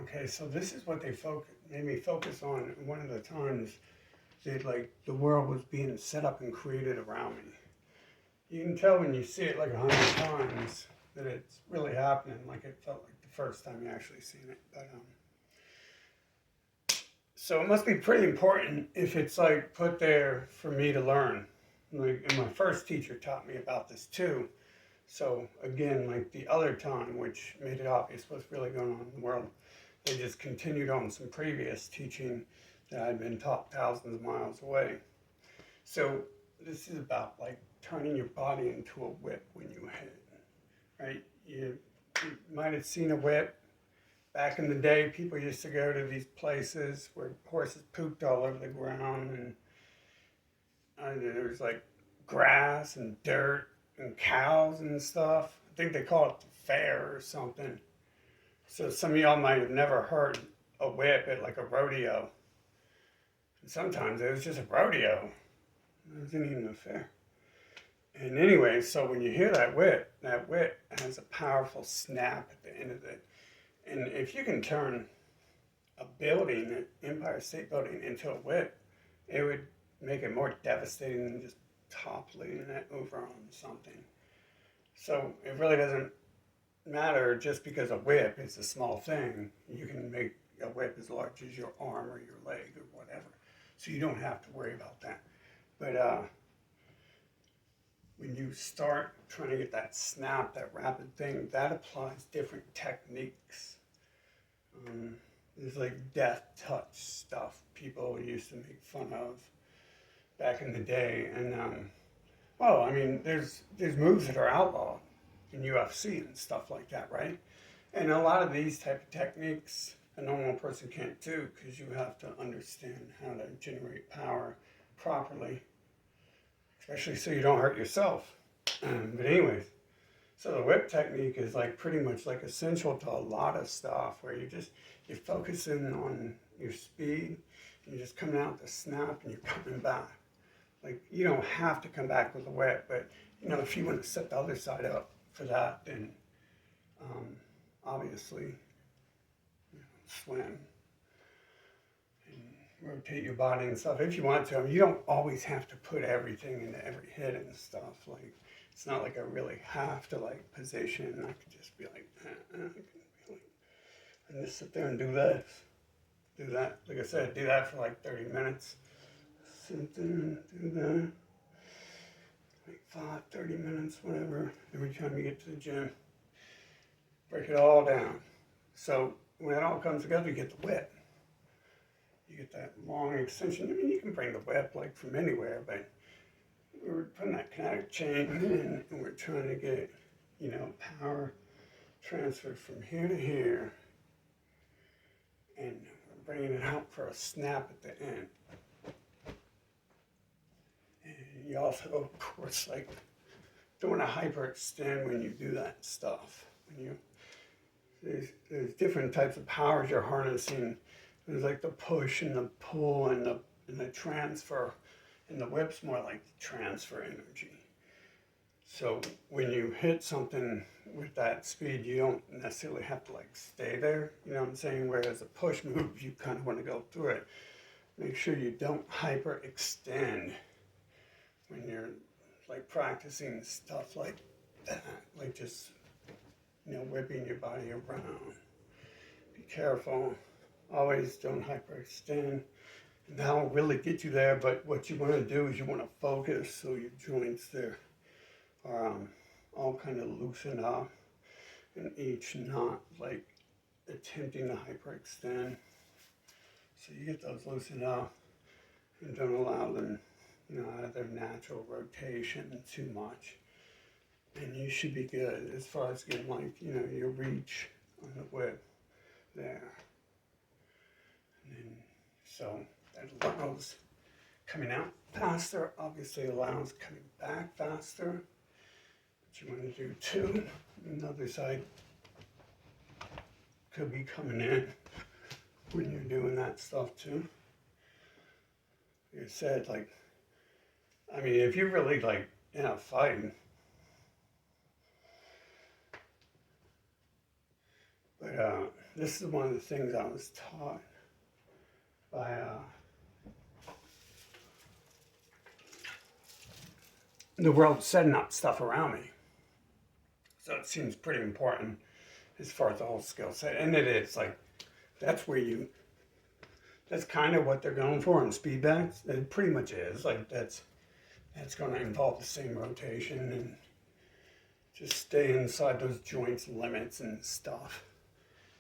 Okay, so this is what they made me focus on one of the times that like the world was being set up and created around me. You can tell when you see it like 100 times that it's really happening, like it felt like the first time you actually seen it. But so it must be pretty important if it's like put there for me to learn. Like, and my first teacher taught me about this too. So again, like the other time, which made it obvious what's really going on in the world, they just continued on some previous teaching that I'd been taught thousands of miles away. So this is about like turning your body into a whip when you hit, right? You might have seen a whip. Back in the day, people used to go to these places where horses pooped all over the ground, and there was like grass and dirt and cows and stuff. I think they call it the fair or something. So some of y'all might have never heard a whip at like a rodeo. And sometimes it was just a rodeo. It wasn't even a fair. And anyway, so when you hear that whip has a powerful snap at the end of it. And if you can turn a building, an Empire State Building, into a whip, it would make it more devastating than just toppling it over on something. So it really doesn't matter just because a whip is a small thing. You can make a whip as large as your arm or your leg or whatever. So you don't have to worry about that. But when you start trying to get that snap, that rapid thing, that applies different techniques. There's like death touch stuff people used to make fun of back in the day. And well, I mean, there's moves that are outlawed in UFC and stuff like that, right? And a lot of these type of techniques a normal person can't do because you have to understand how to generate power properly, especially so you don't hurt yourself. But anyways, so the whip technique is like pretty much like essential to a lot of stuff where you're focusing on your speed and you're just coming out with a snap and you're coming back. Like you don't have to come back with a whip, but you know if you want to set the other side up for that, then obviously swim and rotate your body and stuff if you want to. I mean, you don't always have to put everything into every hit and stuff. Like it's not like I really have to like position. I could just be like, and just sit there and do this, do that. Like I said, do that for like 30 minutes. Sit there and do that. Like 30 minutes, whatever. Every time you get to the gym, break it all down. So when it all comes together, you get the whip. You get that long extension. I mean, you can bring the whip like from anywhere, but we're putting that kinetic chain in, and we're trying to get, power transferred from here to here, and we're bringing it out for a snap at the end. And you also, of course, like don't want to hyperextend when you do that stuff. There's different types of powers you're harnessing. There's like the push and the pull and the transfer, and the whip's more like the transfer energy. So when you hit something with that speed, you don't necessarily have to like stay there. You know what I'm saying? Whereas a push move, you kind of want to go through it. Make sure you don't hyperextend when you're like practicing stuff like that, like just whipping your body around. Be careful. Always don't hyperextend. And that will really get you there, but what you want to do is you want to focus so your joints there are all kind of loosen up and each not like attempting to hyperextend. So you get those loosened up and don't allow them, out of their natural rotation too much. And you should be good as far as getting like, your reach on the whip there. And then, so that allows coming out faster, obviously allows coming back faster. What you want to do too, another side could be coming in when you're doing that stuff too. Like I said, if you're really like in a fight, but this is one of the things I was taught by the world setting up stuff around me. So it seems pretty important as far as the whole skill set. And it is, like, that's kind of what they're going for in speed bags. It pretty much is. Like, that's going to involve the same rotation and just stay inside those joints limits and stuff.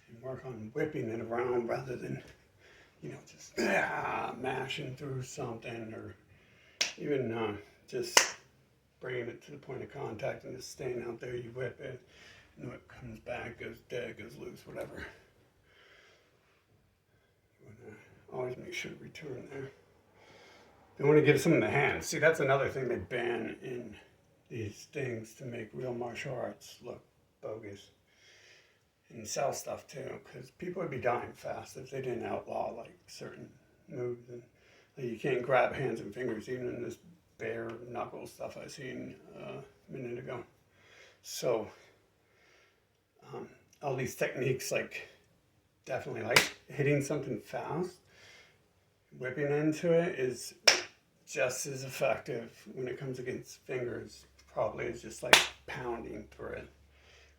And work on whipping it around rather than, just mashing through something, or even just bringing it to the point of contact and just staying out there. You whip it, and it comes back, goes dead, goes loose, whatever. You want to always make sure to return there. You want to give some in the hand. See, that's another thing they ban in these things to make real martial arts look bogus. And sell stuff too, because people would be dying fast if they didn't outlaw like certain moves. And like, you can't grab hands and fingers even in this bare knuckle stuff I seen a minute ago. So all these techniques, like definitely like hitting something fast, whipping into it is just as effective when it comes against fingers. Probably is just like pounding through it,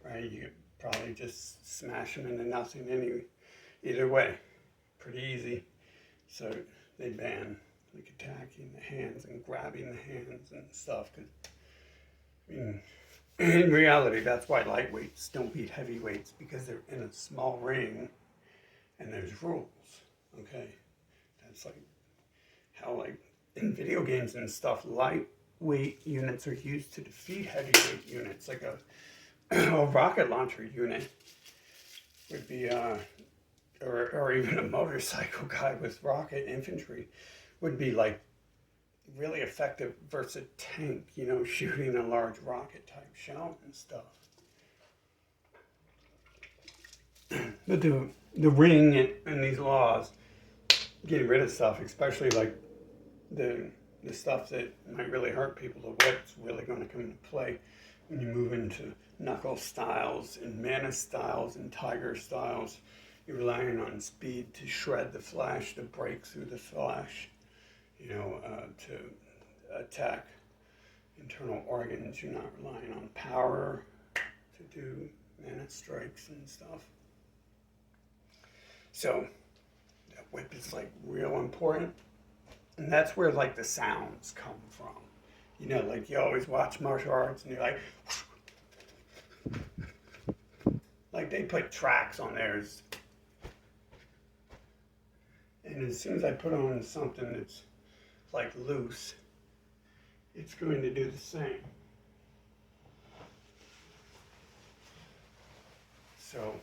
right? You probably just smash them into nothing either way. Pretty easy. So they ban like attacking the hands and grabbing the hands and stuff. Cause, in reality, that's why lightweights don't beat heavyweights, because they're in a small ring and there's rules. Okay, that's like how, like in video games and stuff, lightweight units are used to defeat heavyweight units. Like a rocket launcher unit would be, or even a motorcycle guy with rocket infantry would be like really effective versus a tank, shooting a large rocket type shell and stuff. But the ring and these laws, getting rid of stuff, especially like the stuff that might really hurt people, the whip's really going to come into play when you move into knuckle styles and mana styles and tiger styles. You're relying on speed to shred the flesh, to break through the flesh, to attack internal organs. You're not relying on power to do mana strikes and stuff. So that whip is like real important. And that's where like the sounds come from. Like you always watch martial arts and you're like they put tracks on theirs. And as soon as I put on something that's like loose, it's going to do the same. So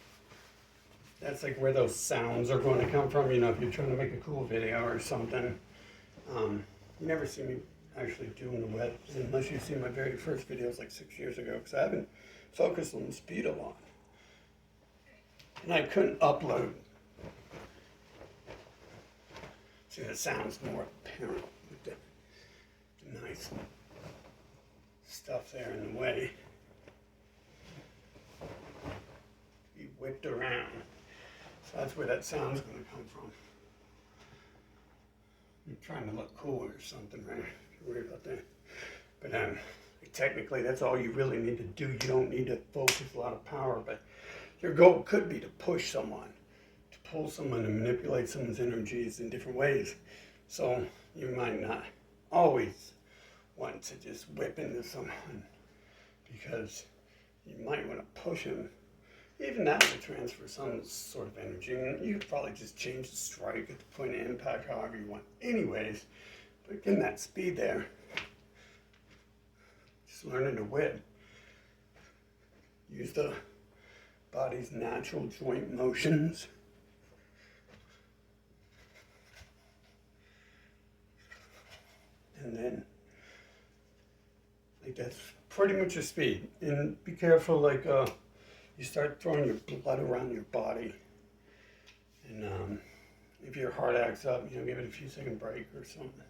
that's like where those sounds are going to come from. If you're trying to make a cool video or something, you never see me actually doing the whip unless you see my very first videos like 6 years ago, because I haven't focused on the speed a lot. And I couldn't upload. See, the sound's more apparent with the nice stuff there in the way. Be whipped around. So that's where that sound's going to come from. You're trying to look cool or something, right? Don't worry about that. But technically, that's all you really need to do. You don't need to focus a lot of power, but your goal could be to push someone, to pull someone and manipulate someone's energies in different ways. So you might not always want to just whip into someone, because you might want to push him. Even that would transfer some sort of energy. And you could probably just change the strike at the point of impact however you want anyways. But getting that speed there, just learning to whip. Use the body's natural joint motions. And then, like, that's pretty much your speed. And be careful, like, you start throwing your blood around your body. And if your heart acts up, give it a few second break or something.